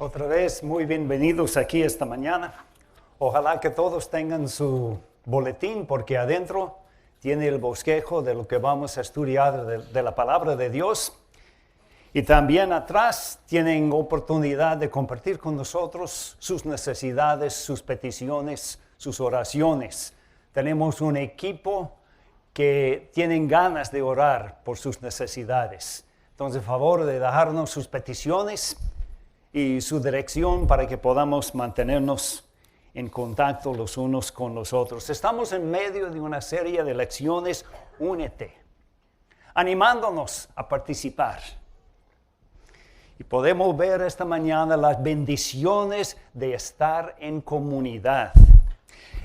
Otra vez, muy bienvenidos aquí esta mañana. Ojalá que todos tengan su boletín porque adentro tiene el bosquejo de lo que vamos a estudiar de la palabra de Dios. Y también atrás tienen oportunidad de compartir con nosotros sus necesidades, sus peticiones, sus oraciones. Tenemos un equipo que tienen ganas de orar por sus necesidades. Entonces, favor de dejarnos sus peticiones y su dirección para que podamos mantenernos en contacto los unos con los otros. Estamos en medio de una serie de lecciones, Únete, animándonos a participar. Y podemos ver esta mañana las bendiciones de estar en comunidad.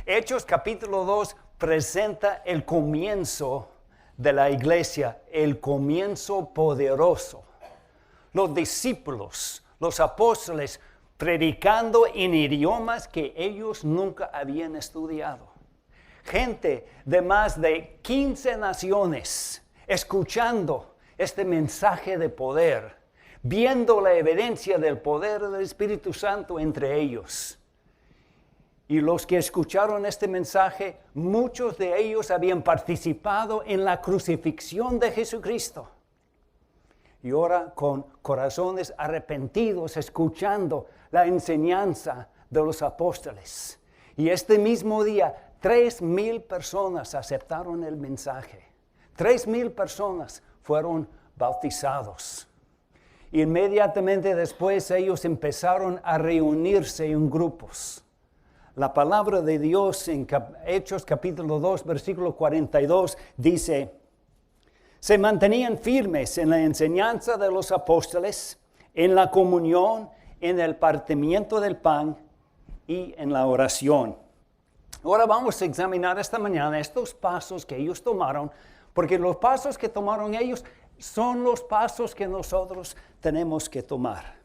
Hechos capítulo 2 presenta el comienzo de la iglesia, el comienzo poderoso. Los discípulos, los apóstoles, predicando en idiomas que ellos nunca habían estudiado. Gente de más de 15 naciones escuchando este mensaje de poder, viendo la evidencia del poder del Espíritu Santo entre ellos. Y los que escucharon este mensaje, muchos de ellos habían participado en la crucifixión de Jesucristo. Y ahora con corazones arrepentidos, escuchando la enseñanza de los apóstoles. Y este mismo día, 3,000 personas aceptaron el mensaje. 3,000 personas fueron bautizados. Inmediatamente después ellos empezaron a reunirse en grupos. La palabra de Dios en Hechos capítulo 2, versículo 42 dice: se mantenían firmes en la enseñanza de los apóstoles, en la comunión, en el partimiento del pan y en la oración. Ahora vamos a examinar esta mañana estos pasos que ellos tomaron, porque los pasos que tomaron ellos son los pasos que nosotros tenemos que tomar.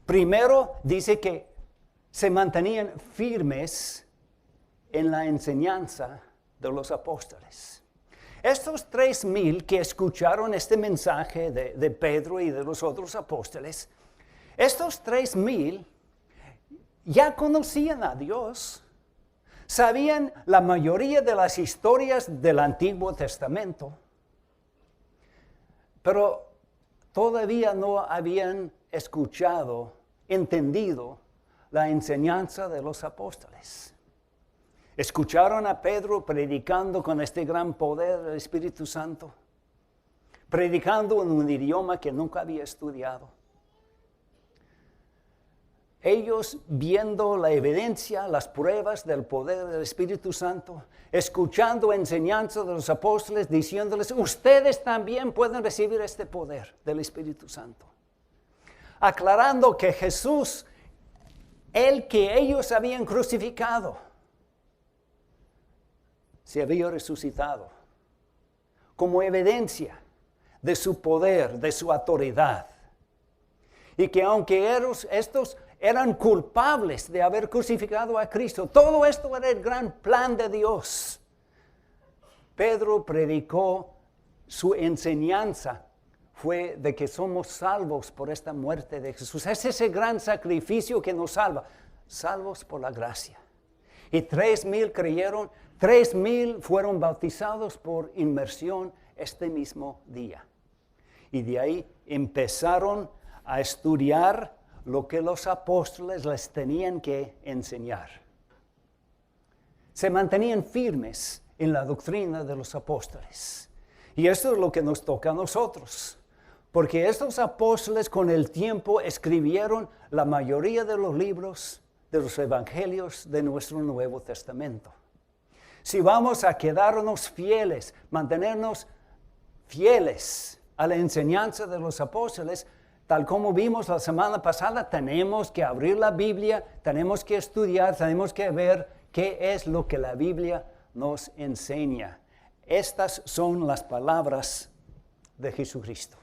Primero dice que se mantenían firmes en la enseñanza de los apóstoles. Estos 3,000 que escucharon este mensaje de Pedro y de los otros apóstoles, estos 3,000 ya conocían a Dios, sabían la mayoría de las historias del Antiguo Testamento, pero todavía no habían escuchado, entendido la enseñanza de los apóstoles. Escucharon a Pedro predicando con este gran poder del Espíritu Santo, predicando en un idioma que nunca había estudiado. Ellos viendo la evidencia, las pruebas del poder del Espíritu Santo, escuchando enseñanza de los apóstoles, diciéndoles, ustedes también pueden recibir este poder del Espíritu Santo. Aclarando que Jesús, el que ellos habían crucificado, se había resucitado como evidencia de su poder, de su autoridad. Y que aunque estos eran culpables de haber crucificado a Cristo, todo esto era el gran plan de Dios. Pedro predicó, su enseñanza fue de que somos salvos por esta muerte de Jesús. Es ese gran sacrificio que nos salva, salvos por la gracia. Y 3,000 creyeron, 3,000 fueron bautizados por inmersión este mismo día. Y de ahí empezaron a estudiar lo que los apóstoles les tenían que enseñar. Se mantenían firmes en la doctrina de los apóstoles. Y esto es lo que nos toca a nosotros. Porque estos apóstoles con el tiempo escribieron la mayoría de los libros de los evangelios de nuestro Nuevo Testamento. Si vamos a quedarnos fieles, mantenernos fieles a la enseñanza de los apóstoles, tal como vimos la semana pasada, tenemos que abrir la Biblia, tenemos que estudiar, tenemos que ver qué es lo que la Biblia nos enseña. Estas son las palabras de Jesucristo.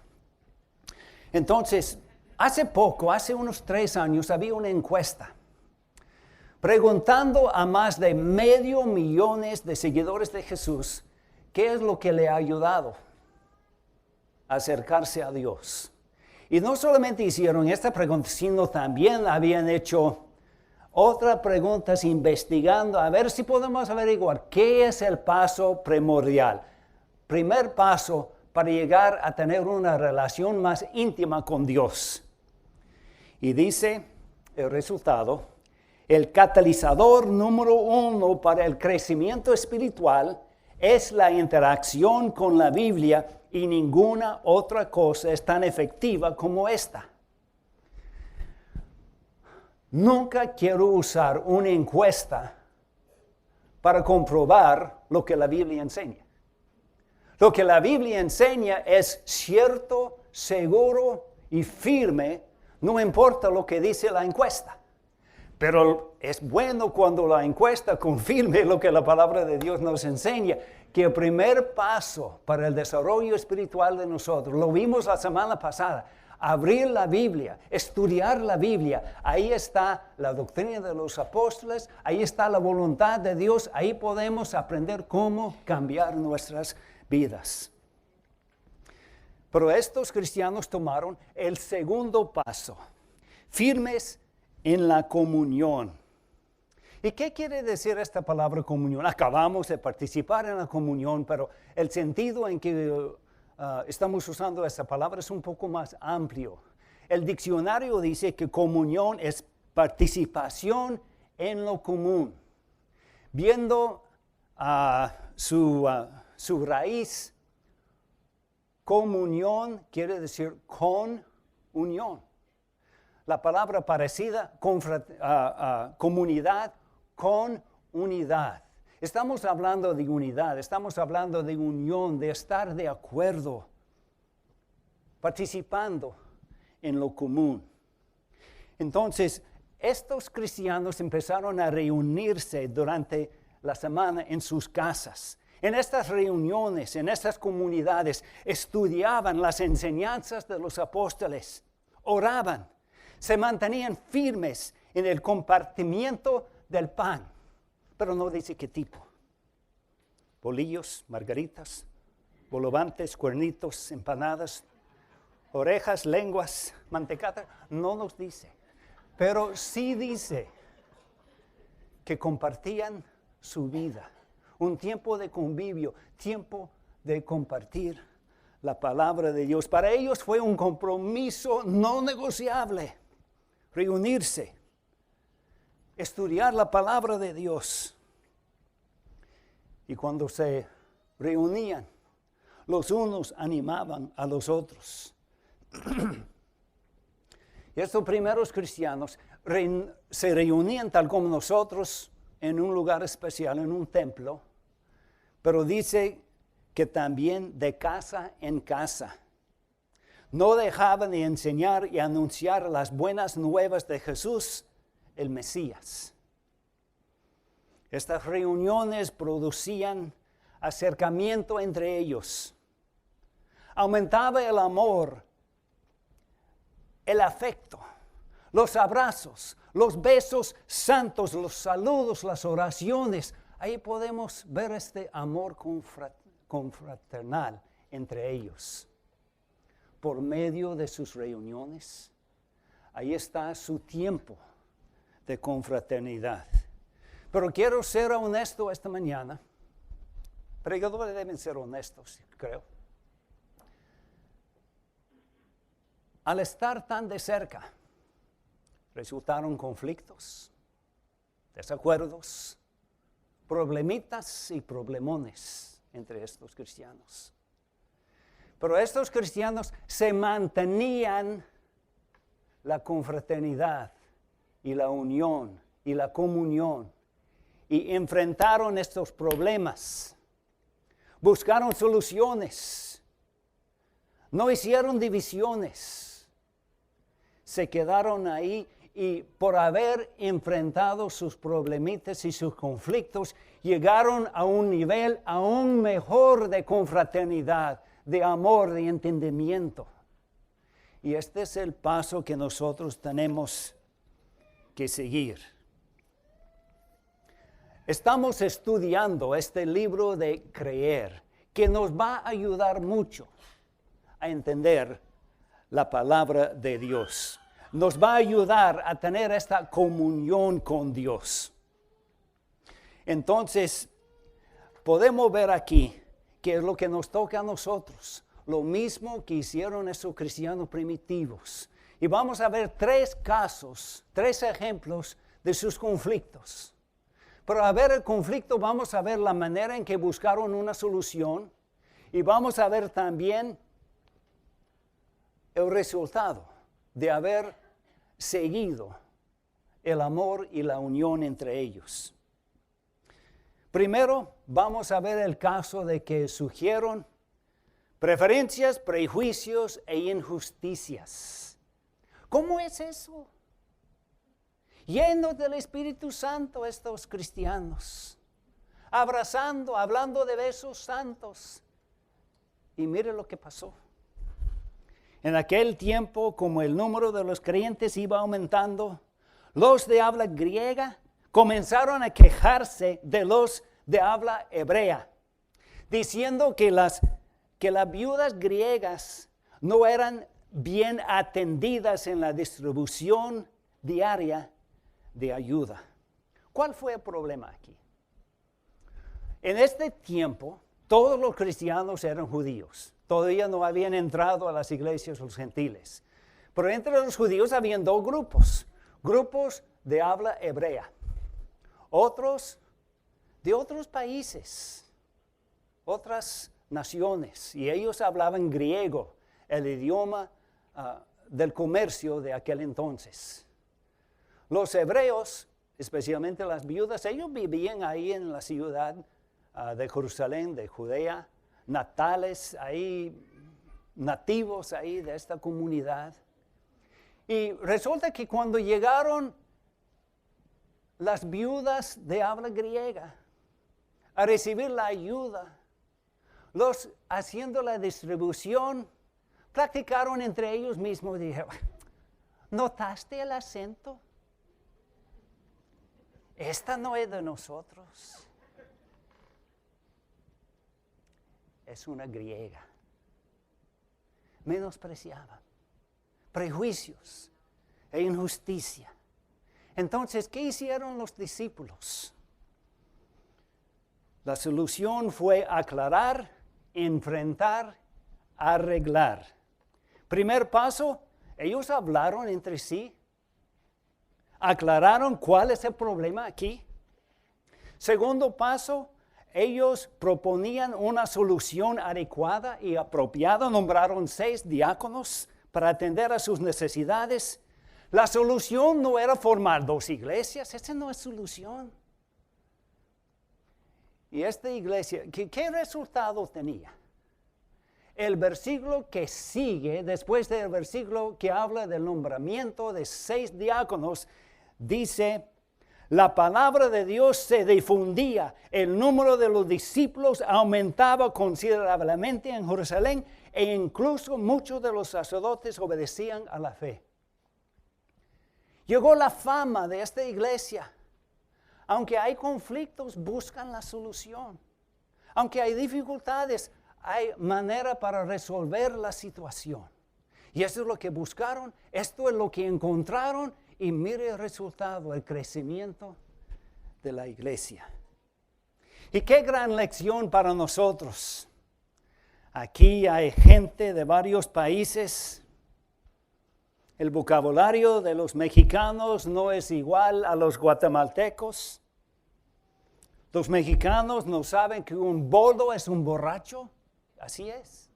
Entonces, hace unos 3 años, había una encuesta preguntando a más de 500,000 de seguidores de Jesús qué es lo que le ha ayudado a acercarse a Dios. Y no solamente hicieron esta pregunta, sino también habían hecho otras preguntas investigando a ver si podemos averiguar qué es el paso primordial. Primer paso para llegar a tener una relación más íntima con Dios. Y dice el resultado, el catalizador número 1 para el crecimiento espiritual es la interacción con la Biblia y ninguna otra cosa es tan efectiva como esta. Nunca quiero usar una encuesta para comprobar lo que la Biblia enseña. Lo que la Biblia enseña es cierto, seguro y firme, no importa lo que dice la encuesta. Pero es bueno cuando la encuesta confirme lo que la palabra de Dios nos enseña, que el primer paso para el desarrollo espiritual de nosotros, lo vimos la semana pasada, abrir la Biblia, estudiar la Biblia. Ahí está la doctrina de los apóstoles, ahí está la voluntad de Dios, ahí podemos aprender cómo cambiar nuestras vidas. Pero estos cristianos tomaron el segundo paso, firmes en la comunión. ¿Y qué quiere decir esta palabra comunión? Acabamos de participar en la comunión, pero el sentido en que estamos usando esta palabra es un poco más amplio. El diccionario dice que comunión es participación en lo común. Viendo su raíz, comunión quiere decir con unión. La palabra parecida, comunidad, con unidad. Estamos hablando de unidad, estamos hablando de unión, de estar de acuerdo, participando en lo común. Entonces, estos cristianos empezaron a reunirse durante la semana en sus casas. En estas reuniones, en estas comunidades, estudiaban las enseñanzas de los apóstoles, oraban, se mantenían firmes en el compartimiento del pan, pero no dice qué tipo. Bolillos, margaritas, bolovantes, cuernitos, empanadas, orejas, lenguas, mantecada, no nos dice. Pero sí dice que compartían su vida, un tiempo de convivio, tiempo de compartir la palabra de Dios. Para ellos fue un compromiso no negociable, reunirse, estudiar la palabra de Dios. Y cuando se reunían, los unos animaban a los otros. Y estos primeros cristianos se reunían tal como nosotros en un lugar especial, en un templo, pero dice que también de casa en casa. No dejaban de enseñar y anunciar las buenas nuevas de Jesús, el Mesías. Estas reuniones producían acercamiento entre ellos. Aumentaba el amor, el afecto, los abrazos, los besos santos, los saludos, las oraciones. Ahí podemos ver este amor confraternal entre ellos. Por medio de sus reuniones, ahí está su tiempo de confraternidad. Pero quiero ser honesto esta mañana. Predicadores deben ser honestos, creo. Al estar tan de cerca, resultaron conflictos, desacuerdos, problemitas y problemones entre estos cristianos. Pero estos cristianos se mantenían la confraternidad y la unión y la comunión y enfrentaron estos problemas, buscaron soluciones, no hicieron divisiones, se quedaron ahí y por haber enfrentado sus problemitas y sus conflictos, llegaron a un nivel aún mejor de confraternidad, de amor, de entendimiento. Y este es el paso que nosotros tenemos que seguir. Estamos estudiando este libro de Creer, que nos va a ayudar mucho a entender la palabra de Dios. Nos va a ayudar a tener esta comunión con Dios. Entonces, podemos ver aquí que es lo que nos toca a nosotros. Lo mismo que hicieron esos cristianos primitivos. Y vamos a ver 3 casos, 3 ejemplos de sus conflictos. Pero a ver el conflicto, vamos a ver la manera en que buscaron una solución. Y vamos a ver también el resultado de haber seguido el amor y la unión entre ellos. Primero, vamos a ver el caso de que surgieron preferencias, prejuicios e injusticias. ¿Cómo es eso? Llenos del Espíritu Santo estos cristianos, abrazando, hablando de besos santos. Y mire lo que pasó. En aquel tiempo, como el número de los creyentes iba aumentando, los de habla griega comenzaron a quejarse de los de habla hebrea, diciendo que las viudas griegas no eran bien atendidas en la distribución diaria de ayuda. ¿Cuál fue el problema aquí? En este tiempo, todos los cristianos eran judíos. Todavía no habían entrado a las iglesias los gentiles. Pero entre los judíos habían 2 grupos. Grupos de habla hebrea. Otros de otros países. Otras naciones. Y ellos hablaban griego, el idioma del comercio de aquel entonces. Los hebreos, especialmente las viudas, ellos vivían ahí en la ciudad de Jerusalén, de Judea, natales ahí, nativos ahí de esta comunidad. Y resulta que cuando llegaron las viudas de habla griega a recibir la ayuda, los haciendo la distribución, platicaron entre ellos mismos y dijeron, ¿notaste el acento? Esta no es de nosotros. Es una griega. Menospreciaba. Prejuicios e injusticia. Entonces, ¿qué hicieron los discípulos? La solución fue aclarar, enfrentar, arreglar. Primer paso, ellos hablaron entre sí. Aclararon cuál es el problema aquí. Segundo paso, ellos proponían una solución adecuada y apropiada. Nombraron 6 diáconos para atender a sus necesidades. La solución no era formar 2 iglesias. Esa no es solución. Y esta iglesia, ¿qué resultado tenía? El versículo que sigue, después del versículo que habla del nombramiento de 6 diáconos, dice, la palabra de Dios se difundía, el número de los discípulos aumentaba considerablemente en Jerusalén e incluso muchos de los sacerdotes obedecían a la fe. Llegó la fama de esta iglesia. Aunque hay conflictos, buscan la solución. Aunque hay dificultades, hay manera para resolver la situación. Y eso es lo que buscaron, esto es lo que encontraron. Y mire el resultado, el crecimiento de la iglesia. Y qué gran lección para nosotros. Aquí hay gente de varios países. El vocabulario de los mexicanos no es igual a los guatemaltecos. Los mexicanos no saben que un boldo es un borracho. Así es.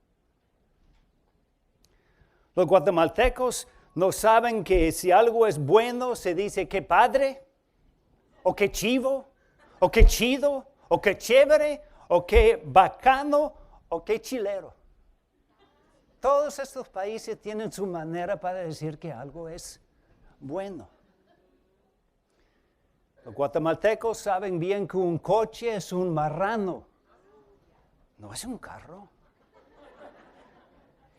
Los guatemaltecos no saben que si algo es bueno se dice que padre, o que chivo, o que chido, o que chévere, o que bacano, o que chilero. Todos estos países tienen su manera para decir que algo es bueno. Los guatemaltecos saben bien que un coche es un marrano, no es un carro.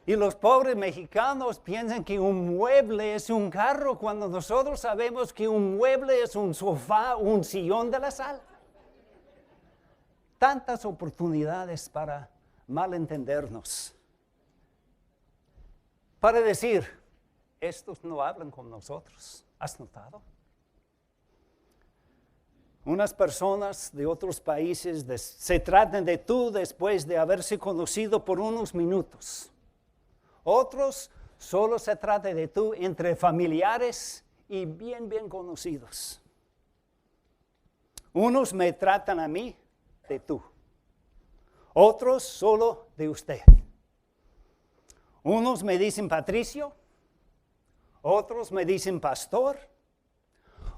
Y los pobres mexicanos piensan que un mueble es un carro cuando nosotros sabemos que un mueble es un sofá, un sillón de la sala. Tantas oportunidades para malentendernos. para decir, estos no hablan con nosotros. ¿Has notado? Unas personas de otros países se tratan de tú después de haberse conocido por unos minutos. Otros solo se trata de tú entre familiares y bien conocidos. Unos me tratan a mí de tú. Otros solo de usted. Unos me dicen Patricio. Otros me dicen pastor.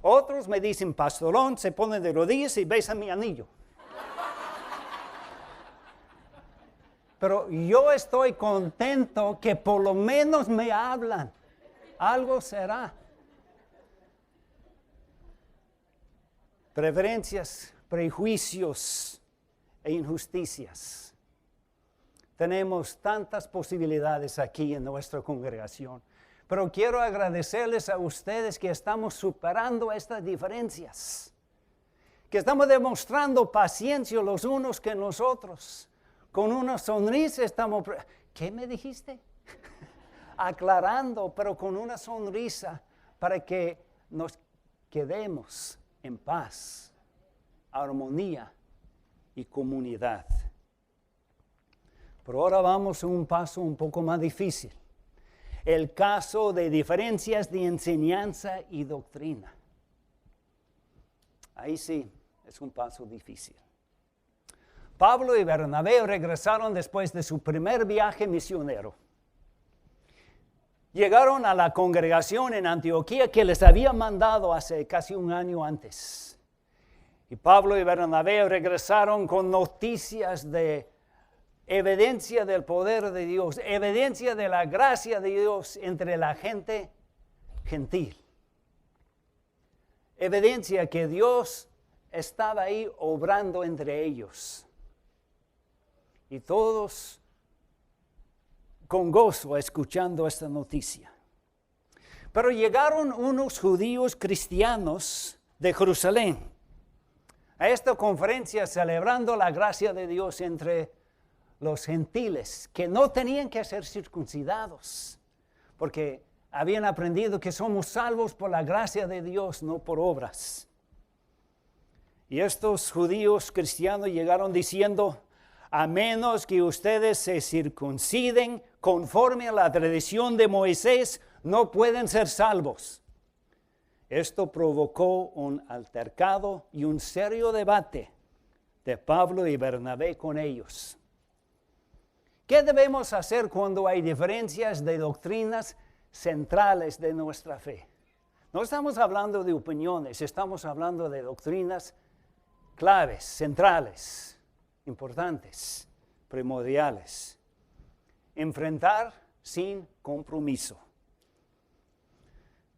Otros me dicen pastorón, se ponen de rodillas y besan mi anillo. Pero yo estoy contento que por lo menos me hablan. Algo será. Preferencias, prejuicios e injusticias. Tenemos tantas posibilidades aquí en nuestra congregación. Pero quiero agradecerles a ustedes que estamos superando estas diferencias, que estamos demostrando paciencia los unos que los otros. Con una sonrisa estamos, ¿qué me dijiste? Aclarando, pero con una sonrisa para que nos quedemos en paz, armonía y comunidad. Pero ahora vamos a un paso un poco más difícil. El caso de diferencias de enseñanza y doctrina. Ahí sí, es un paso difícil. Pablo y Bernabé regresaron después de su primer viaje misionero. Llegaron a la congregación en Antioquía que les había mandado hace casi un año antes. Y Pablo y Bernabé regresaron con noticias de evidencia del poder de Dios, evidencia de la gracia de Dios entre la gente gentil. Evidencia que Dios estaba ahí obrando entre ellos. Y todos con gozo escuchando esta noticia. Pero llegaron unos judíos cristianos de Jerusalén a esta conferencia celebrando la gracia de Dios entre los gentiles, que no tenían que ser circuncidados, porque habían aprendido que somos salvos por la gracia de Dios, no por obras. Y estos judíos cristianos llegaron diciendo, a menos que ustedes se circunciden conforme a la tradición de Moisés, no pueden ser salvos. Esto provocó un altercado y un serio debate de Pablo y Bernabé con ellos. ¿Qué debemos hacer cuando hay diferencias de doctrinas centrales de nuestra fe? No estamos hablando de opiniones, estamos hablando de doctrinas claves, centrales, importantes, primordiales. Enfrentar sin compromiso.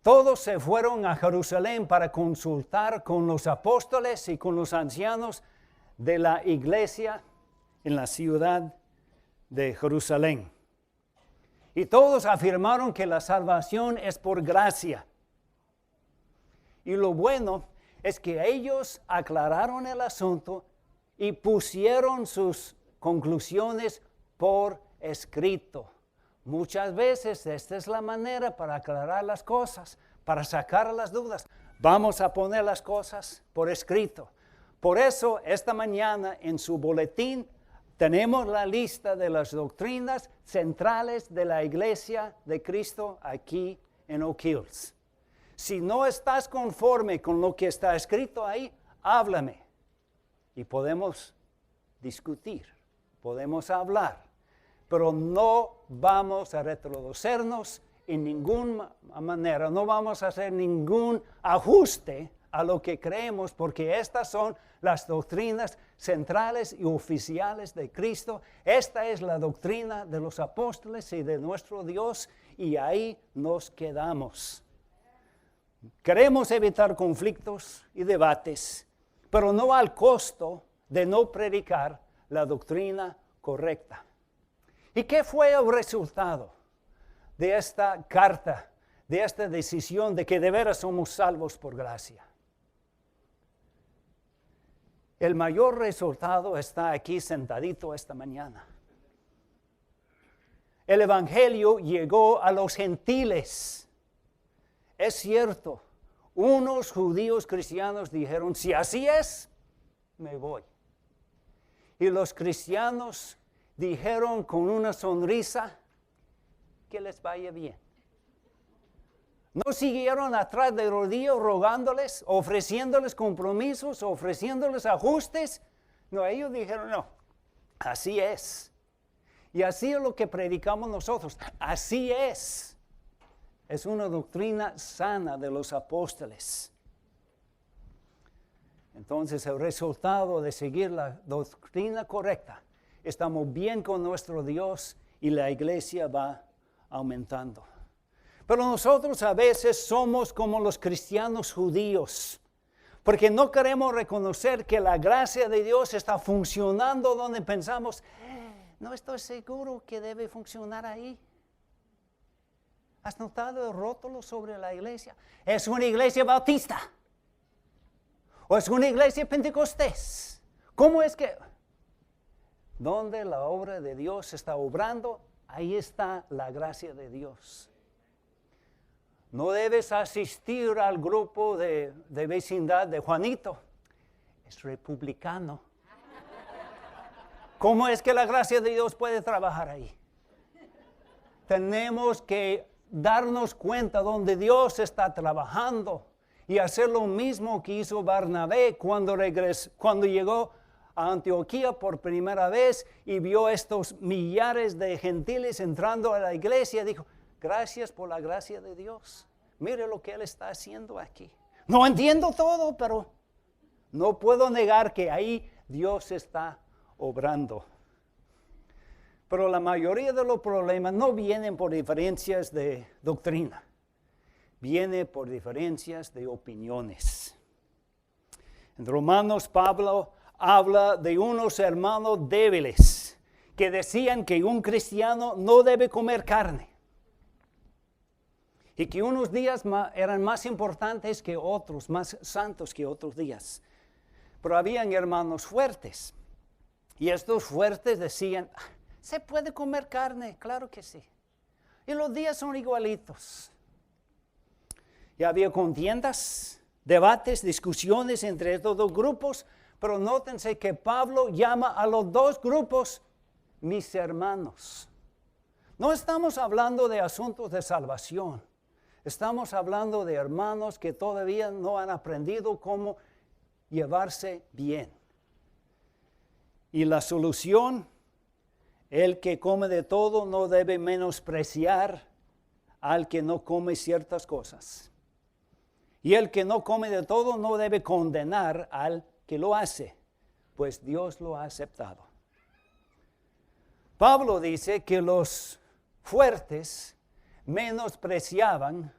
Todos se fueron a Jerusalén para consultar con los apóstoles y con los ancianos de la iglesia en la ciudad de Jerusalén. Y todos afirmaron que la salvación es por gracia. Y lo bueno es que ellos aclararon el asunto y pusieron sus conclusiones por escrito. Muchas veces esta es la manera para aclarar las cosas, para sacar las dudas. Vamos a poner las cosas por escrito. Por eso esta mañana en su boletín tenemos la lista de las doctrinas centrales de la iglesia de Cristo aquí en Oak Hills. Si no estás conforme con lo que está escrito ahí, háblame. Y podemos discutir, podemos hablar. Pero no vamos a retrocedernos en ninguna manera, no vamos a hacer ningún ajuste a lo que creemos, porque estas son las doctrinas centrales y oficiales de Cristo. Esta es la doctrina de los apóstoles y de nuestro Dios, y ahí nos quedamos. Queremos evitar conflictos y debates, pero no al costo de no predicar la doctrina correcta. ¿Y qué fue el resultado de esta carta, de esta decisión de que de veras somos salvos por gracia? El mayor resultado está aquí sentadito esta mañana. el evangelio llegó a los gentiles. Es cierto, unos judíos cristianos dijeron, si así es, me voy. Y los cristianos dijeron con una sonrisa, que les vaya bien. No siguieron atrás de rodillas rogándoles, ofreciéndoles compromisos, ofreciéndoles ajustes. No, ellos dijeron, no, así es. Y así es lo que predicamos nosotros. Así es. Es una doctrina sana de los apóstoles. Entonces, el resultado de seguir la doctrina correcta, estamos bien con nuestro Dios y la iglesia va aumentando. Pero nosotros a veces somos como los cristianos judíos, porque no queremos reconocer que la gracia de Dios está funcionando donde pensamos, no estoy seguro que debe funcionar ahí. ¿Has notado el rótulo sobre la iglesia? Es una iglesia bautista. ¿O es una iglesia pentecostés? ¿Cómo es que? Donde la obra de Dios está obrando, ahí está la gracia de Dios. No debes asistir al grupo de vecindad de Juanito. Es republicano. ¿Cómo es que la gracia de Dios puede trabajar ahí? Tenemos que darnos cuenta donde Dios está trabajando y hacer lo mismo que hizo Barnabé cuando llegó a Antioquía por primera vez y vio estos millares de gentiles entrando a la iglesia. Dijo, gracias por la gracia de Dios. Mire lo que Él está haciendo aquí. No entiendo todo, pero no puedo negar que ahí Dios está obrando. Pero la mayoría de los problemas no vienen por diferencias de doctrina. Viene por diferencias de opiniones. En Romanos, Pablo habla de unos hermanos débiles que decían que un cristiano no debe comer carne y que unos días eran más importantes que otros, más santos que otros días. Pero habían hermanos fuertes y estos fuertes decían, ¿se puede comer carne? Claro que sí. Y los días son igualitos. Ya había contiendas, debates, discusiones entre estos dos grupos, pero nótense que Pablo llama a los dos grupos mis hermanos. No estamos hablando de asuntos de salvación. Estamos hablando de hermanos que todavía no han aprendido cómo llevarse bien. Y la solución, el que come de todo no debe menospreciar al que no come ciertas cosas. Y el que no come de todo no debe condenar al que lo hace, pues Dios lo ha aceptado. Pablo dice que los fuertes menospreciaban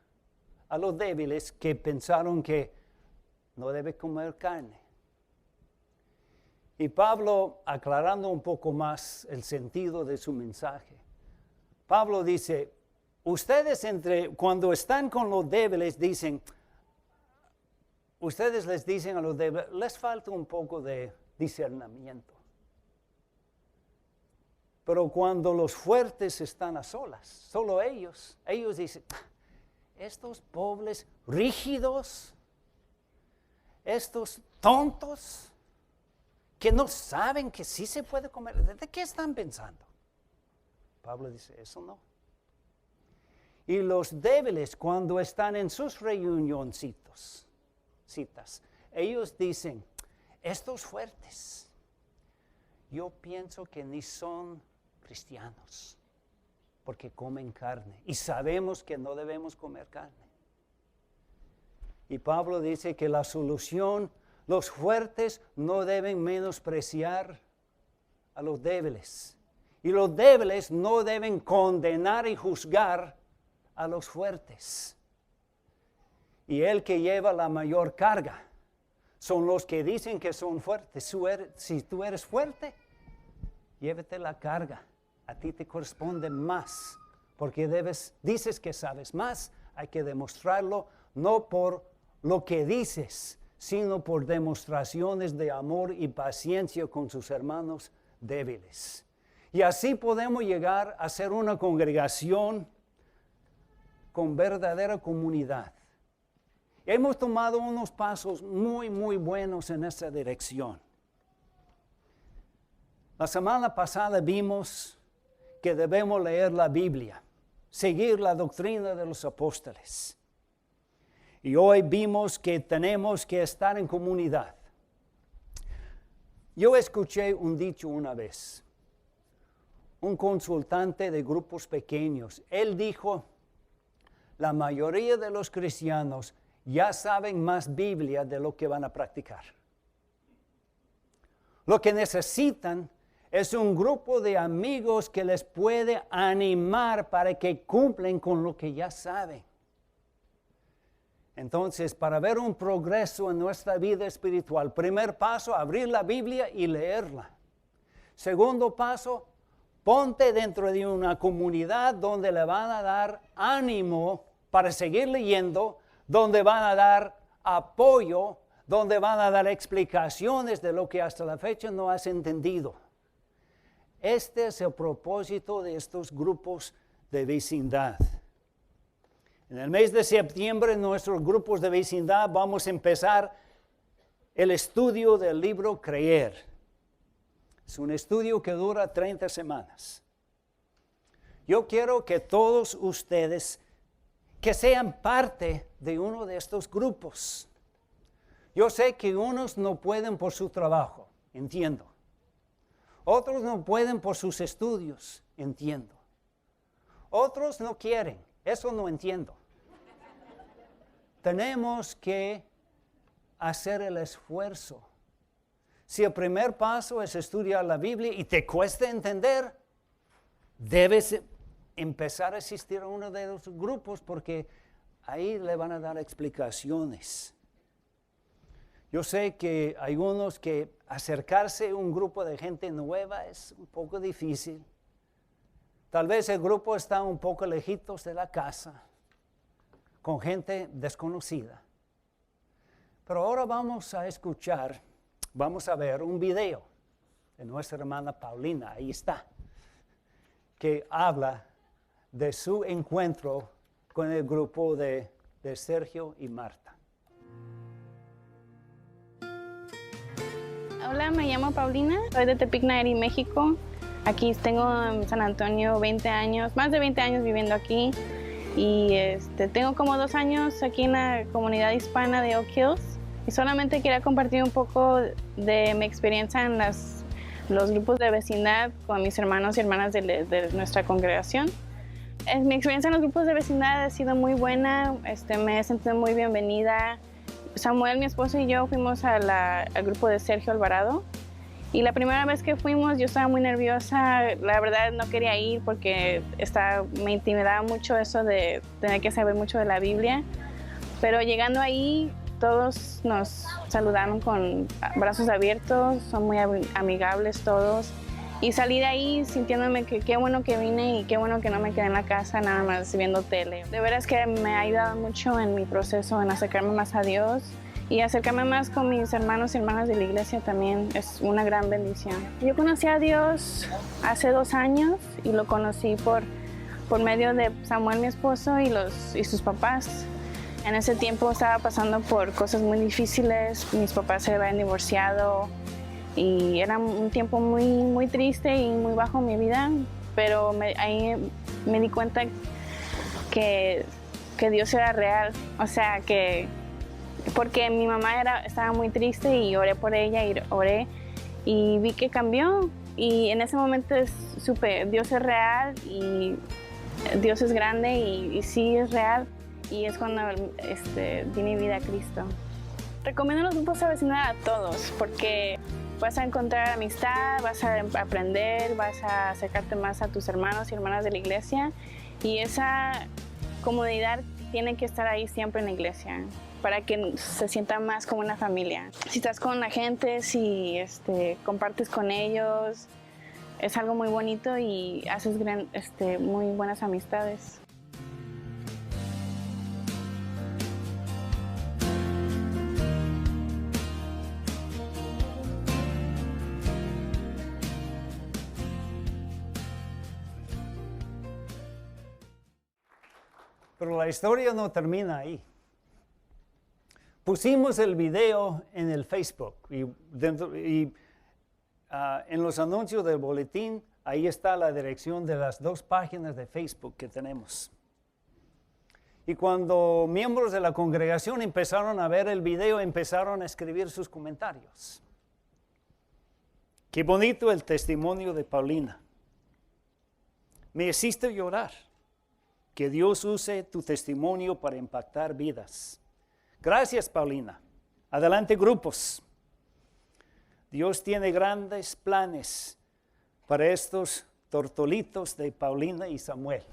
a los débiles que pensaron que no debe comer carne. Y Pablo, aclarando un poco más el sentido de su mensaje, Pablo dice, ustedes cuando están con los débiles ustedes les dicen a los débiles, les falta un poco de discernimiento. Pero cuando los fuertes están a solas, solo ellos dicen, estos pobres rígidos, estos tontos, que no saben que sí se puede comer, ¿de qué están pensando? Pablo dice, eso no. Y los débiles, cuando están en sus reunioncitas, ellos dicen, estos fuertes, yo pienso que ni son cristianos, porque comen carne, y sabemos que no debemos comer carne. Y Pablo dice que la solución, los fuertes no deben menospreciar a los débiles, y los débiles no deben condenar y juzgar a los fuertes. Y el que lleva la mayor carga son los que dicen que son fuertes. Si tú eres fuerte, llévate la carga. A ti te corresponde más, porque dices que sabes más. Hay que demostrarlo, no por lo que dices, sino por demostraciones de amor y paciencia con sus hermanos débiles. Y así podemos llegar a ser una congregación con verdadera comunidad. Hemos tomado unos pasos muy, muy buenos en esta dirección. La semana pasada vimos que debemos leer la Biblia, seguir la doctrina de los apóstoles. Y hoy vimos que tenemos que estar en comunidad. Yo escuché un dicho una vez, un consultante de grupos pequeños. Él dijo, la mayoría de los cristianos ya saben más Biblia de lo que van a practicar. Lo que necesitan es un grupo de amigos que les puede animar para que cumplan con lo que ya saben. Entonces, para ver un progreso en nuestra vida espiritual, primer paso, abrir la Biblia y leerla. Segundo paso, ponte dentro de una comunidad donde le van a dar ánimo para seguir leyendo, donde van a dar apoyo, donde van a dar explicaciones de lo que hasta la fecha no has entendido. Este es el propósito de estos grupos de vecindad. En el mes de septiembre, en nuestros grupos de vecindad, vamos a empezar el estudio del libro Creer. Es un estudio que dura 30 semanas. Yo quiero que todos ustedes que sean parte de uno de estos grupos. Yo sé que unos no pueden por su trabajo, entiendo. Otros no pueden por sus estudios, entiendo. Otros no quieren, eso no entiendo. Tenemos que hacer el esfuerzo. Si el primer paso es estudiar la Biblia y te cuesta entender, debes empezar a asistir a uno de los grupos porque ahí le van a dar explicaciones. Yo sé que hay unos que acercarse a un grupo de gente nueva es un poco difícil. Tal vez el grupo está un poco lejitos de la casa, con gente desconocida. Pero ahora vamos a ver un video de nuestra hermana Paulina, ahí está, que habla de su encuentro con el grupo de Sergio y Marta. Hola, me llamo Paulina, soy de Tepic Nayarit, México. Aquí tengo en San Antonio 20 años, más de 20 años viviendo aquí. Y tengo como 2 años aquí en la comunidad hispana de Oak Hills. Y solamente quería compartir un poco de mi experiencia en los grupos de vecindad con mis hermanos y hermanas de nuestra congregación. Mi experiencia en los grupos de vecindad ha sido muy buena, me he sentido muy bienvenida. Samuel, mi esposo y yo fuimos al grupo de Sergio Alvarado y la primera vez que fuimos yo estaba muy nerviosa, la verdad no quería ir porque me intimidaba mucho eso de tener que saber mucho de la Biblia, pero llegando ahí todos nos saludaron con brazos abiertos, son muy amigables todos. Y salí de ahí sintiéndome que qué bueno que vine y qué bueno que no me quedé en la casa nada más viendo tele. De veras que me ha ayudado mucho en mi proceso, en acercarme más a Dios y acercarme más con mis hermanos y hermanas de la iglesia también es una gran bendición. Yo conocí a Dios hace 2 años y lo conocí por medio de Samuel, mi esposo, y sus papás. En ese tiempo estaba pasando por cosas muy difíciles, mis papás se habían divorciado, y era un tiempo muy, muy triste y muy bajo en mi vida, pero ahí me di cuenta que Dios era real, o sea, porque mi mamá estaba muy triste y oré por ella y vi que cambió y en ese momento supe, Dios es real y Dios es grande y sí es real y es cuando di mi vida a Cristo. Recomiendo los grupos de vecindad a todos porque vas a encontrar amistad, vas a aprender, vas a acercarte más a tus hermanos y hermanas de la iglesia y esa comunidad tiene que estar ahí siempre en la iglesia para que se sienta más como una familia. Si estás con la gente, si compartes con ellos, es algo muy bonito y haces muy buenas amistades. Pero la historia no termina ahí. Pusimos el video en el Facebook y en los anuncios del boletín, ahí está la dirección de las 2 páginas de Facebook que tenemos. Y cuando miembros de la congregación empezaron a ver el video, empezaron a escribir sus comentarios. Qué bonito el testimonio de Paulina. Me hiciste llorar. Que Dios use tu testimonio para impactar vidas. Gracias, Paulina. Adelante, grupos. Dios tiene grandes planes para estos tortolitos de Paulina y Samuel.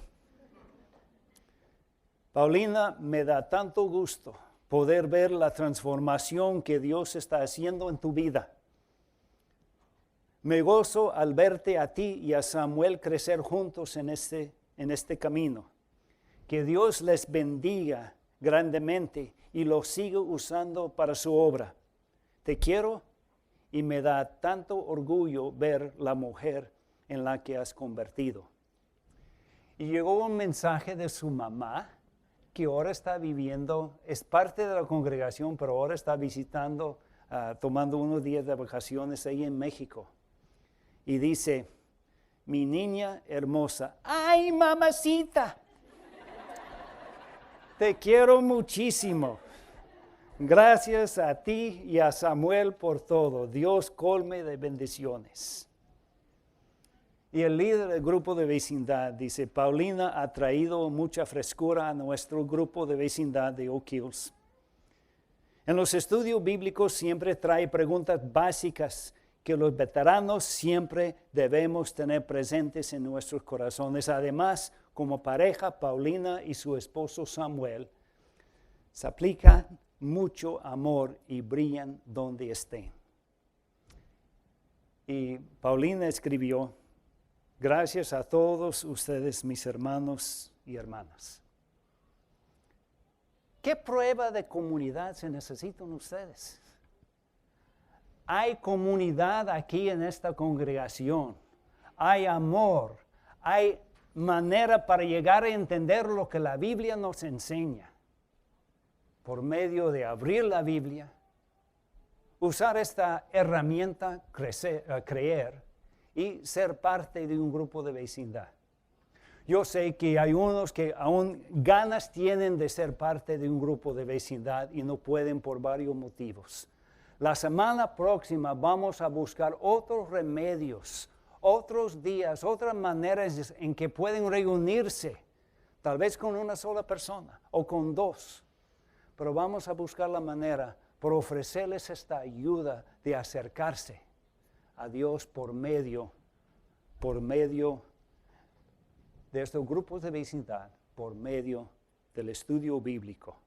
Paulina, me da tanto gusto poder ver la transformación que Dios está haciendo en tu vida. Me gozo al verte a ti y a Samuel crecer juntos en este camino. Que Dios les bendiga grandemente y los siga usando para su obra. Te quiero y me da tanto orgullo ver la mujer en la que has convertido. Y llegó un mensaje de su mamá, que ahora está viviendo, es parte de la congregación, pero ahora está visitando, tomando unos días de vacaciones ahí en México. Y dice, mi niña hermosa, ¡ay, mamacita! Te quiero muchísimo. Gracias a ti y a Samuel por todo. Dios colme de bendiciones. Y el líder del grupo de vecindad dice, Paulina ha traído mucha frescura a nuestro grupo de vecindad de Oak Hills. En los estudios bíblicos siempre trae preguntas básicas que los veteranos siempre debemos tener presentes en nuestros corazones. Además, como pareja, Paulina y su esposo Samuel se aplican mucho amor y brillan donde estén. Y Paulina escribió, gracias a todos ustedes, mis hermanos y hermanas. ¿Qué prueba de comunidad se necesitan ustedes? Hay comunidad aquí en esta congregación. Hay amor. Hay manera para llegar a entender lo que la Biblia nos enseña. Por medio de abrir la Biblia, usar esta herramienta, creer y ser parte de un grupo de vecindad. Yo sé que hay unos que aún ganas tienen de ser parte de un grupo de vecindad y no pueden por varios motivos. La semana próxima vamos a buscar otros remedios, otros días, otras maneras en que pueden reunirse, tal vez con una sola persona o con 2. Pero vamos a buscar la manera por ofrecerles esta ayuda de acercarse a Dios por medio de estos grupos de vecindad, por medio del estudio bíblico.